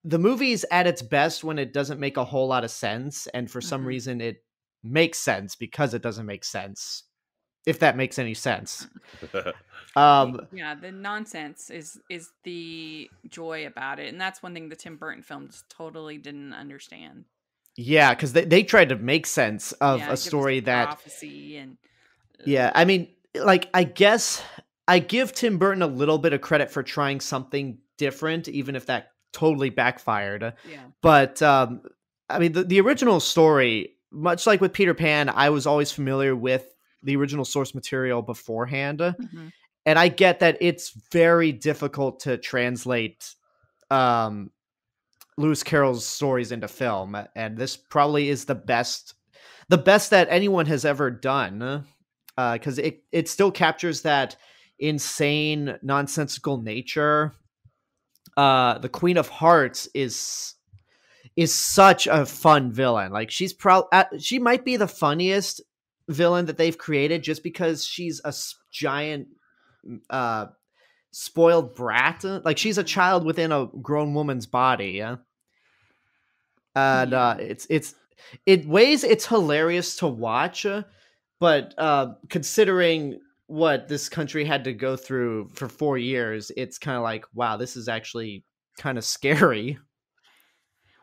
the movie's at its best when it doesn't make a whole lot of sense, and for some reason it makes sense because it doesn't make sense, if that makes any sense. Yeah, the nonsense is the joy about it, and that's one thing the Tim Burton films totally didn't understand. Yeah, because they tried to make sense of a story that prophecy and yeah, I mean, like, I guess I give Tim Burton a little bit of credit for trying something different, even if that totally backfired. Yeah, but I mean, the original story, much like with Peter Pan, I was always familiar with the original source material beforehand. And I get that it's very difficult to translate Lewis Carroll's stories into film, and this probably is the best that anyone has ever done, because it still captures that insane, nonsensical nature. The Queen of Hearts is such a fun villain. Like, she might be the funniest villain that they've created, just because she's a giant spoiled brat. Like, she's a child within a grown woman's body. And it's hilarious to watch, but considering what this country had to go through for 4 years, it's kind of like, wow, this is actually kind of scary.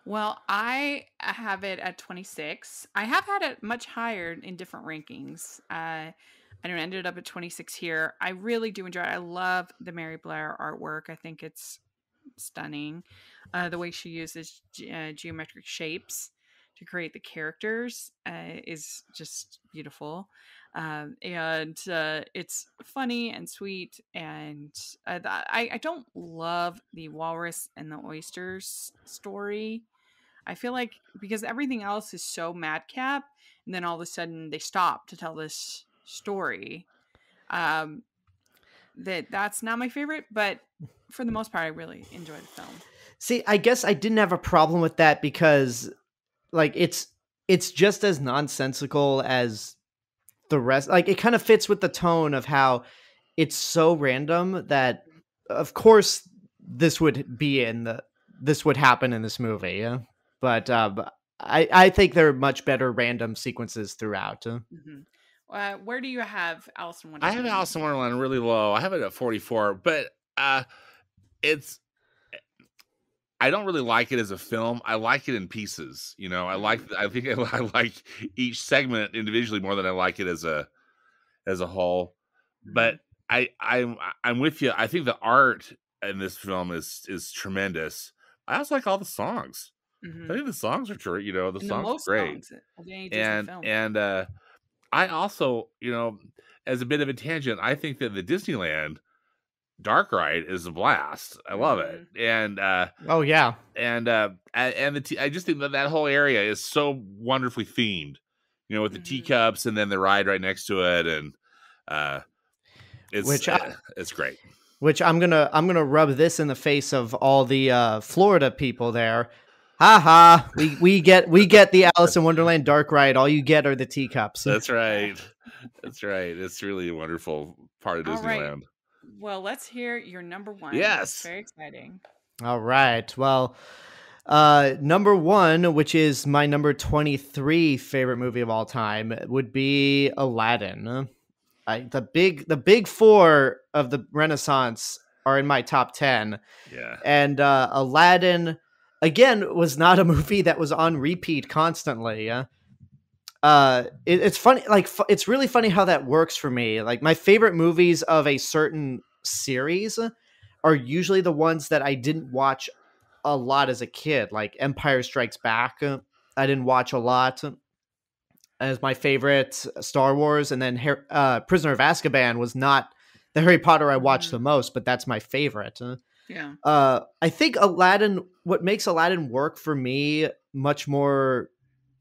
Well, I have it at 26. I have had it much higher in different rankings. and it ended up at 26 here. I really do enjoy it. I love the Mary Blair artwork. I think it's stunning. The way she uses geometric shapes to create the characters is just beautiful. And it's funny and sweet. And I don't love the walrus and the oysters story. I feel like because everything else is so madcap, and then all of a sudden they stop to tell this story. That's not my favorite, but for the most part, I really enjoy the film. See, I guess I didn't have a problem with that because, like, it's just as nonsensical as the rest. Like, it kind of fits with the tone of how it's so random that, of course, this would happen in this movie. Yeah? But I think there are much better random sequences throughout. Where do you have Alice in Wonderland? I have Alice in Wonderland really low. I have it at 44, but I don't really like it as a film. I like it in pieces. You know, I think I like each segment individually more than I like it as a whole. But I'm with you. I think the art in this film is tremendous. I also like all the songs. I think the songs are true. You know, the songs are great. And I also, you know, as a bit of a tangent, I think that the Disneyland dark ride is a blast. I love it. And oh yeah. And I just think that whole area is so wonderfully themed, you know, with the teacups and then the ride right next to it. And it's great. Which I'm gonna rub this in the face of all the Florida people there. Ha ha! We get the Alice in Wonderland dark ride. All you get are the teacups. That's right. That's right. It's really a wonderful part of Disneyland. Right. Well, let's hear your number one. Yes. It's very exciting. All right. Well, number one, which is my number 23 favorite movie of all time, would be Aladdin. The big four of the Renaissance are in my top 10. Yeah. And Aladdin, again, was not a movie that was on repeat constantly. It's funny, like it's really funny how that works for me. Like my favorite movies of a certain series are usually the ones that I didn't watch a lot as a kid. Like Empire Strikes Back, I didn't watch a lot as my favorite Star Wars, and then Prisoner of Azkaban was not the Harry Potter I watched the most, but that's my favorite. Yeah. I think Aladdin, what makes Aladdin work for me much more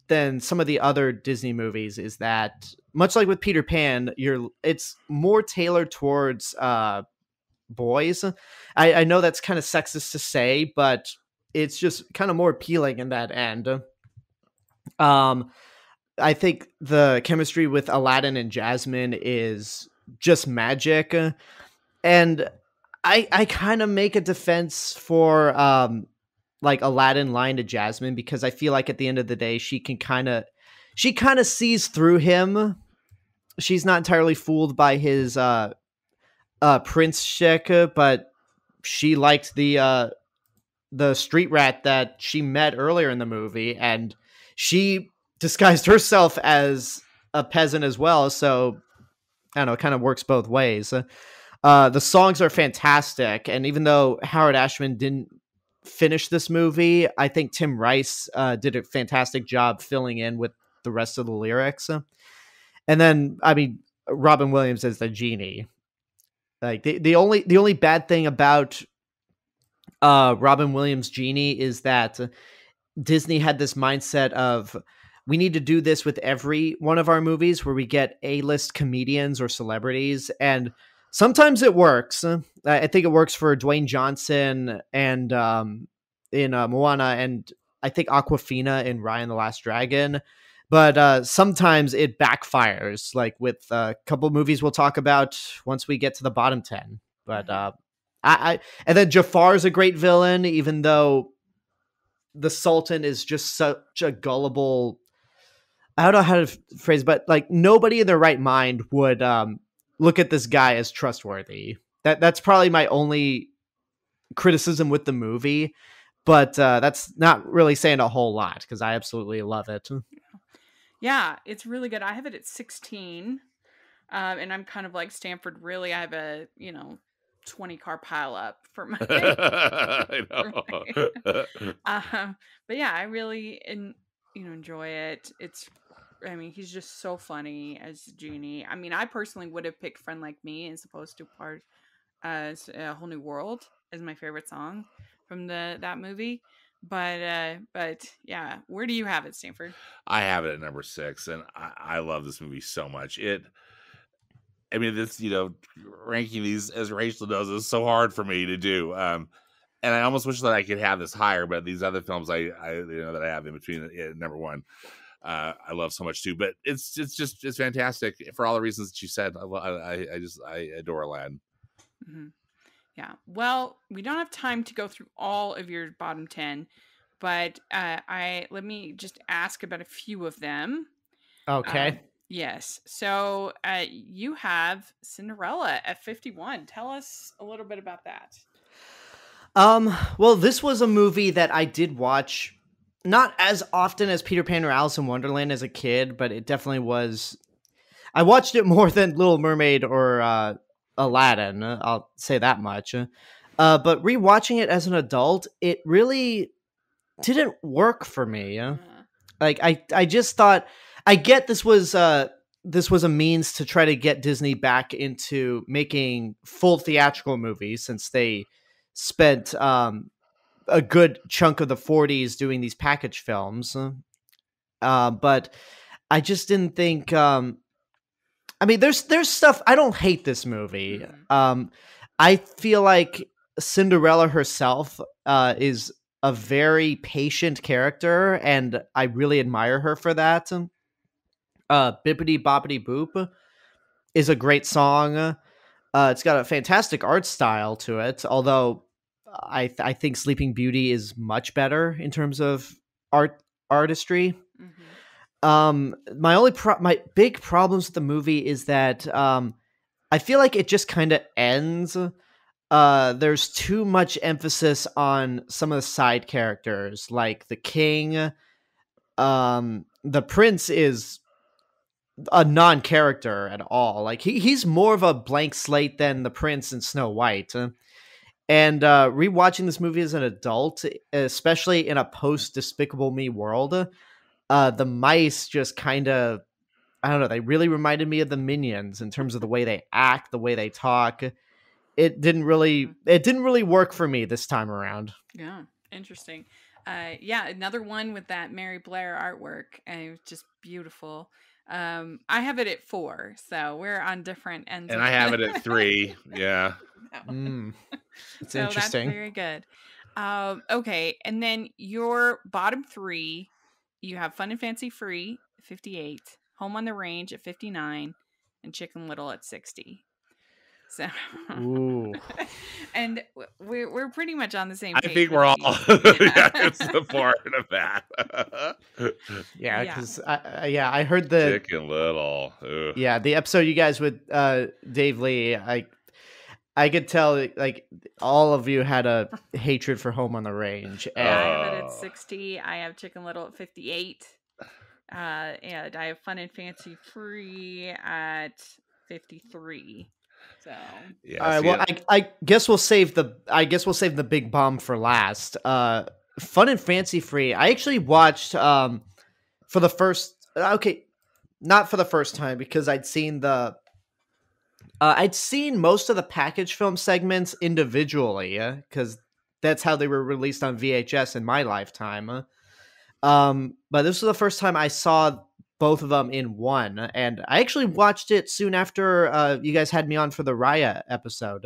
than some of the other Disney movies is that, much like with Peter Pan, it's more tailored towards boys. I know that's kind of sexist to say, but it's just kind of more appealing in that end. I think the chemistry with Aladdin and Jasmine is just magic. And I kind of make a defense for like Aladdin lying to Jasmine, because I feel like at the end of the day, she kind of sees through him. She's not entirely fooled by his prince chick, but she liked the street rat that she met earlier in the movie, and she disguised herself as a peasant as well. So I don't know, it kind of works both ways. The songs are fantastic, and even though Howard Ashman didn't finish this movie, I think Tim Rice did a fantastic job filling in with the rest of the lyrics. And then, I mean, Robin Williams as the genie. Like the only bad thing about Robin Williams' Genie is that Disney had this mindset of, we need to do this with every one of our movies where we get A-list comedians or celebrities, and sometimes it works. I think it works for Dwayne Johnson and in Moana, and I think Awkwafina in Raya and the Last Dragon. But sometimes it backfires, like with a couple movies we'll talk about once we get to the bottom 10. But and then Jafar is a great villain, even though the Sultan is just such a gullible, I don't know how to phrase, but like nobody in their right mind would look at this guy as trustworthy. That's probably my only criticism with the movie, but that's not really saying a whole lot because I absolutely love it. Yeah, it's really good. I have it at 16. And I'm kind of like Stanford. Really, I have a 20-car pile up for my. I But yeah, I really enjoy it. I mean, he's just so funny as Genie. I mean, I personally would have picked "Friend Like Me" as opposed to part as A Whole New World as my favorite song from that movie. But yeah, where do you have it, Stanford? I have it at number 6, and I love this movie so much. I mean, this, ranking these, as Rachel does, is so hard for me to do. And I almost wish that I could have this higher, but these other films I that I have in between number 1, I love so much too. But it's fantastic for all the reasons that you said. I adore Aladdin. Mm-hmm. Yeah. Well, we don't have time to go through all of your bottom 10, but let me just ask about a few of them. Okay. Yes. So you have Cinderella at 51. Tell us a little bit about that. Well, this was a movie that I did watch not as often as Peter Pan or Alice in Wonderland as a kid, but it definitely was. I watched it more than Little Mermaid or Aladdin. I'll say that much. But rewatching it as an adult, it really didn't work for me. Like I just thought, I get this was a means to try to get Disney back into making full theatrical movies, since they spent a good chunk of the 40s doing these package films. But I just didn't think. I mean, there's stuff. I don't hate this movie. I feel like Cinderella herself is a very patient character, and I really admire her for that. Bippity Boppity Boop is a great song. It's got a fantastic art style to it, although I think Sleeping Beauty is much better in terms of artistry. My big problems with the movie is that I feel like it just kind of ends. There's too much emphasis on some of the side characters, like the king. The prince is a non-character at all. Like he's more of a blank slate than the prince in Snow White. And rewatching this movie as an adult, especially in a post Despicable Me world, the mice just kind of, I don't know, they really reminded me of the Minions in terms of the way they act, the way they talk. It didn't really work for me this time around. Yeah, interesting. Yeah, another one with that Mary Blair artwork. Just beautiful. I have it at 4, so we're on different ends. And I have it at 3. Yeah. It's interesting. That's very good. Okay, and then your bottom 3, you have Fun and Fancy Free, 58, Home on the Range at 59, and Chicken Little at 60. So, ooh. And we're pretty much on the same page. I think we're all it's the part of that. Yeah, because I heard the Chicken Little. Ugh. Yeah, the episode you guys with Dave Lee, I could tell like all of you had a hatred for Home on the Range. And I have it at 60. I have Chicken Little at 58. And I have Fun and Fancy Free at 53. So yeah. All right. Well, I guess we'll save the big bomb for last. Fun and Fancy Free. I actually watched for the first. Okay, not for the first time, because I'd seen most of the package film segments individually, because that's how they were released on VHS in my lifetime. But this was the first time I saw both of them in one, and I actually watched it soon after you guys had me on for the Raya episode.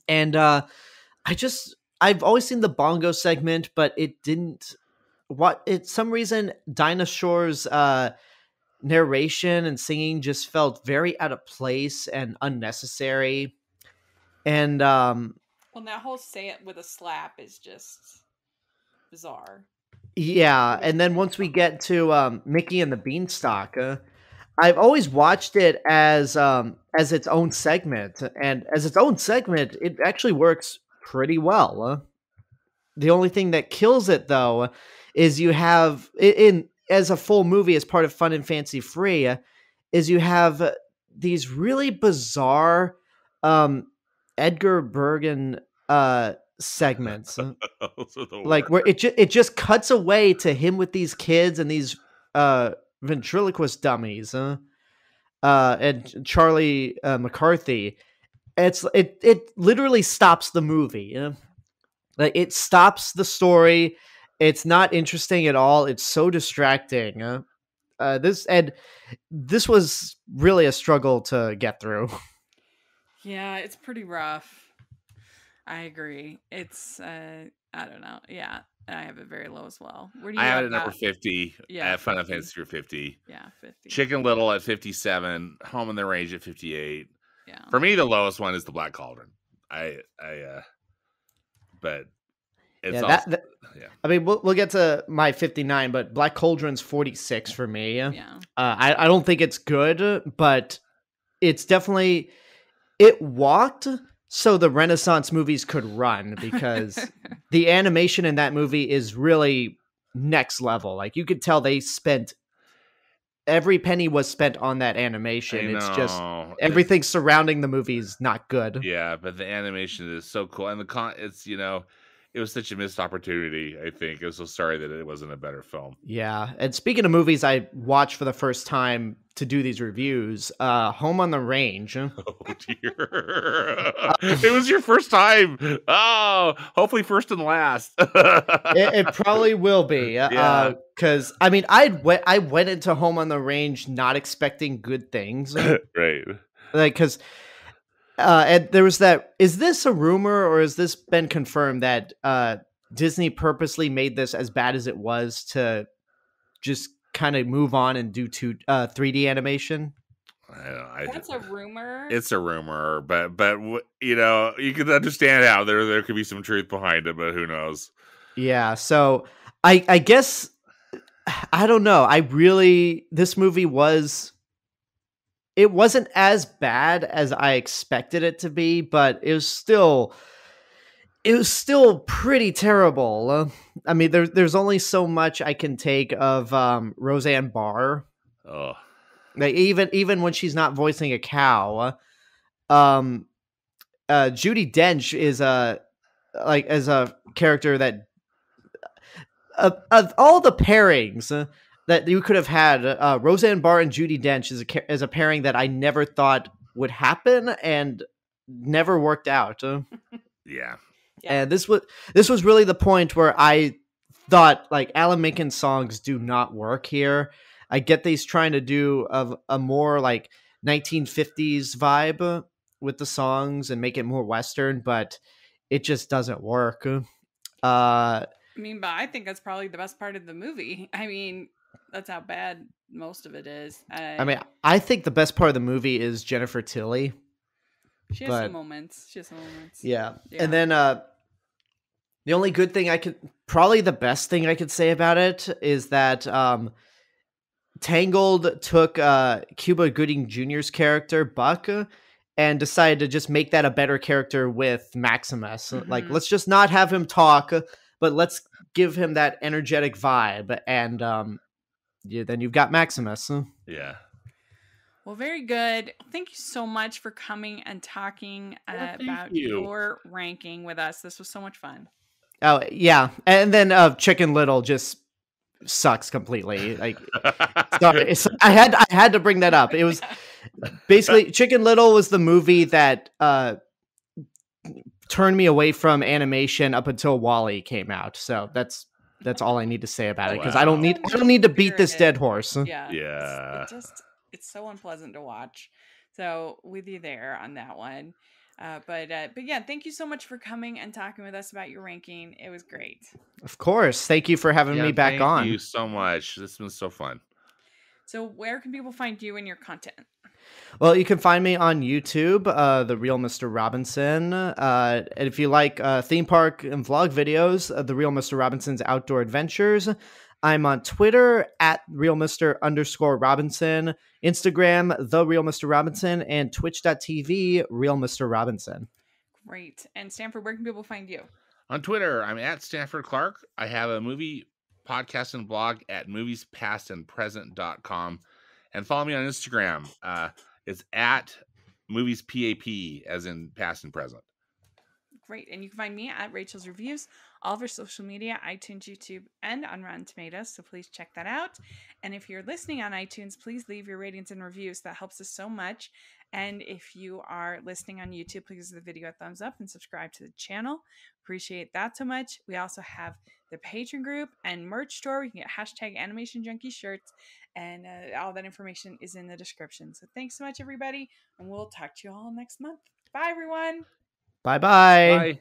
And I've always seen the bongo segment, but it didn't. Some reason Dinah Shore's narration and singing just felt very out of place and unnecessary. And well, that whole "say it with a slap" is just bizarre. Yeah, and then once we get to Mickey and the Beanstalk, I've always watched it as its own segment, and as its own segment, it actually works pretty well. The only thing that kills it, though, is you have as a full movie as part of Fun and Fancy Free, is you have these really bizarre Edgar Bergen segments. Like where it just cuts away to him with these kids and these ventriloquist dummies, and Charlie McCarthy. It literally stops the movie. Like it stops the story. It's not interesting at all. It's so distracting. This was really a struggle to get through. Yeah, it's pretty rough. I agree. It's I don't know. Yeah, I have it very low as well. Where do you I have have it at number 50. Yeah, I have Final Fantasy 50. Yeah, 50. Chicken Little at 57. Home in the Range at 58. Yeah. For me, the lowest one is the Black Cauldron. But it's yeah. I mean, we'll get to my 59, but Black Cauldron's 46 for me. Yeah. I don't think it's good, but it's definitely it walked so the Renaissance movies could run, because the animation in that movie is really next level. Like you could tell they spent every penny was spent on that animation. It's just everything surrounding the movie is not good. Yeah, but the animation is so cool, and it's it was such a missed opportunity. I think I'm so sorry that it wasn't a better film. Yeah, and speaking of movies I watched for the first time to do these reviews, Home on the Range. Oh dear, it was your first time. Oh, hopefully first and last. It probably will be. Because I mean, I went into Home on the Range not expecting good things. Right. Like, because. And there was that. Is this a rumor, or has this been confirmed that Disney purposely made this as bad as it was to just kind of move on and do 3D animation? I don't know. That's a rumor. It's a rumor, but you can understand how there could be some truth behind it, but who knows? Yeah. So I guess I don't know. This movie was. It wasn't as bad as I expected it to be, but it was still pretty terrible. I mean, there's only so much I can take of Roseanne Barr. Oh, like even when she's not voicing a cow, Judi Dench is as a character that of all the pairings that you could have had, Roseanne Barr and Judi Dench is a pairing that I never thought would happen and never worked out. Yeah. And this was really the point where I thought, like, Alan Menken's songs do not work here. I get these trying to do a more like 1950s vibe with the songs and make it more Western, but it just doesn't work. I mean, but I think that's probably the best part of the movie. I mean, that's how bad most of it is. I mean, I think the best part of the movie is Jennifer Tilly. She has some moments. Yeah. And then the only good thing probably the best thing I could say about it is that Tangled took Cuba Gooding Jr.'s character, Buck, and decided to just make that a better character with Maximus. Mm-hmm. Like, let's just not have him talk, but let's give him that energetic vibe. And then you've got Maximus. Yeah. Well, very good. Thank you so much for coming and talking about your ranking with us. This was so much fun. Oh, yeah. And then Chicken Little just sucks completely. Like, sorry, I had to bring that up. It was basically Chicken Little was the movie that turned me away from animation up until WALL-E came out. So that's all I need to say about it, because I don't need to beat this dead horse. Yeah. It's so unpleasant to watch. So with you there on that one. But yeah, thank you so much for coming and talking with us about your ranking. It was great. Of course. Thank you for having me back on. Thank you so much. This has been so fun. So where can people find you and your content? Well, you can find me on YouTube, The Real Mr. Robinson. And if you like theme park and vlog videos, The Real Mr. Robinson's Outdoor Adventures. I'm on Twitter at @RealMr_Robinson, Instagram, The Real Mr. Robinson, and Twitch.tv, Real Mr. Robinson. Great. And Stanford, where can people find you? On Twitter, I'm at Stanford Clark. I have a movie podcast and blog at moviespastandpresent.com. And follow me on Instagram. It's at Movies PAP, as in past and present. Great. And you can find me at Rachel's Reviews, all of our social media, iTunes, YouTube, and on Rotten Tomatoes. So please check that out. And if you're listening on iTunes, please leave your ratings and reviews. That helps us so much. And if you are listening on YouTube, please give the video a thumbs up and subscribe to the channel. Appreciate that so much. We also have the Patreon group and merch store. You can get hashtag Animation Junkie shirts, and all that information is in the description. So thanks so much, everybody. And we'll talk to you all next month. Bye, everyone. Bye-bye. Bye.